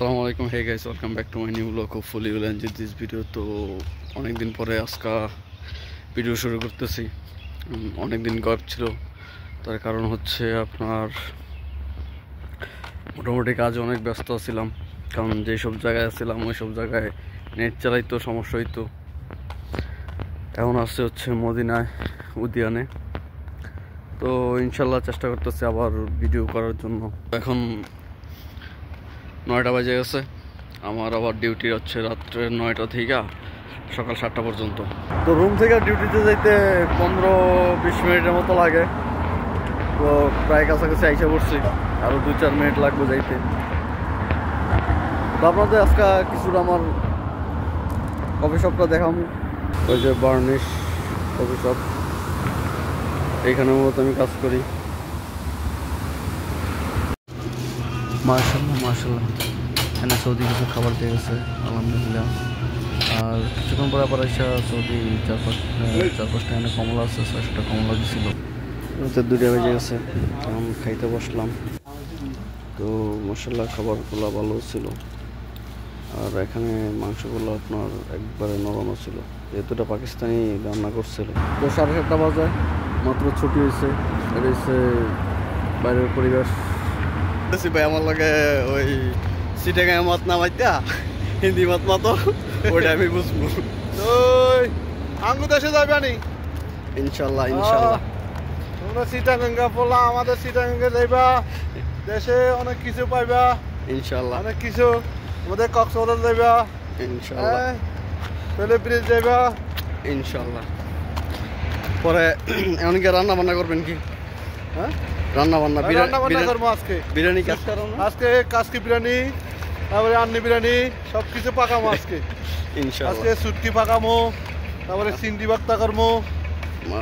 আসসালামু আলাইকুম। Hey guys, welcome back to my new blog. Hopefully you will enjoy this video. তো অনেকদিন পরে আজকে ভিডিও শুরু করতেছি। অনেকদিন গ্যাপ ছিল, তার কারণ হচ্ছে আপনার মোটামুটি কাজে অনেক ব্যস্ত ছিলাম। কারণ যেসব জায়গায় ছিলাম ওই সব জায়গায় নেট চালাইতো সমস্যা হইতো। এখন আসছে হচ্ছে মদিনায় উদ্যানে। তো ইনশাল্লাহ চেষ্টা করতেছি আবার ভিডিও করার জন্য। এখন 9টা বাজে গেছে। আমার আবার ডিউটি হচ্ছে রাত্রে 9টা থেকে সকাল 7টা পর্যন্ত। তো রুম থেকে ডিউটিতে যাইতে 15-20 মিনিটের মতো লাগে। তো প্রায় কাছাকাছি আইসা পড়ছি, আরও 2-4 মিনিট লাগবে যাইতে। তো আপনাদের আজকে কিছুটা আমার কফি শপটা দেখাম। ওই যে বার্নিশ কফি শপ, এইখানে মূলত আমি কাজ করি। মাশাআল্লাহ মাশাআল্লাহ, এখানে সৌদি কিছু খাবার দিয়ে গেছে আলহামদুলিল্লাহ। আর কিছুক্ষণ পরে আবার এসে সৌদি 4-5টা এখানে কমলা আছে, 600টা কমলা দিছিল। 2টা বেজে গেছে, এখন খাইতে বসলাম। তো মাশাআল্লাহ খাবারগুলো ভালো ছিল। আর এখানে মাংসগুলো আপনার একবারে নরম ছিল, যেহেতুটা পাকিস্তানি রান্না করছিল। তো 7:30 বাজে, মাত্র ছুটি হয়েছে। এটা হচ্ছে বাইরের পরিবেশ। ভাই আমার লগে ওই সিটাগাঁ মত নামাইতা হিন্দি মত মতো ওইটা আমি বুঝবো। আঙ্গু দেশে যাবে নি ইনশাল্লাহ ইনশাল্লাহ। তোমরা সিটাগাঙ্গা বলা, আমাদের সিটাগাঙ্গে যাইবা, দেশে অনেক কিছু পাইবা ইনশাল্লাহ, অনেক কিছু। আমাদের কক্সবাজার যাইবা ইনশাল্লাহ, পেলে ব্রিজ যাইবা ইনশাল্লাহ। পরে এমন কি রান্না বান্না করবেন কি? হ্যাঁ, রান্না বান্না করবো আজকে। বিরিয়ানি কাজ আজকে কাসকি বিরিয়ানি, তারপরে আন্নি বিরিয়ানি, সব কিছু পাকামো আজকে। ইনশাআল্লাহ। আজকে সুটকি পাকামো, তারপরে সিন্ডি বাক্তা করবো,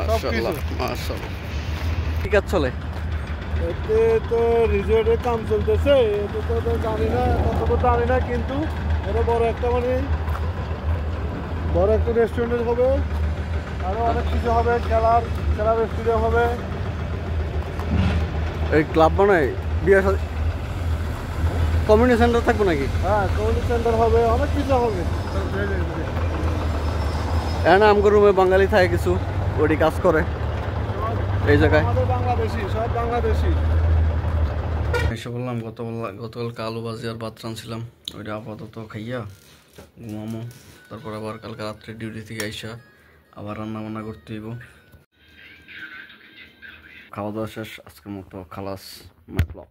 সব কিছু। মাশাআল্লাহ। ঠিক আছে চলে। এতে তো রিসোর্টের কাম চলতেছে, এতে তো জানি না, তত জানি না, কিন্তু এটা বড় একটা বড় একটা রেস্টুরেন্ট হবে, আরো অনেক কিছু হবে, খেলার স্টেডিয়াম হবে। এই ক্লাব বানায় বিয়ে কমিউনিটি সেন্টার থাকবো নাকি? হ্যাঁ, কমিউনিটি সেন্টার হবে, অনেক কিছু হবে। এখানে আমগো রুমে বাঙালি থাকে কিছু, ওটি কাজ করে এই জায়গায়। আমাদের বাংলাদেশি, সব বাংলাদেশি। এসে বললাম গতকালকে আলু ভাজি আর ভাত রাঁধছিলাম, ওইটা আপাতত খাইয়া ঘুমামো। তারপর আবার কালকে রাত্রে ডিউটি থেকে আইসা আবার রান্না বান্না করতে হইব। খাওয়া দাওয়া শেষ, আজকের মতো খালাস মাই ব্লগ।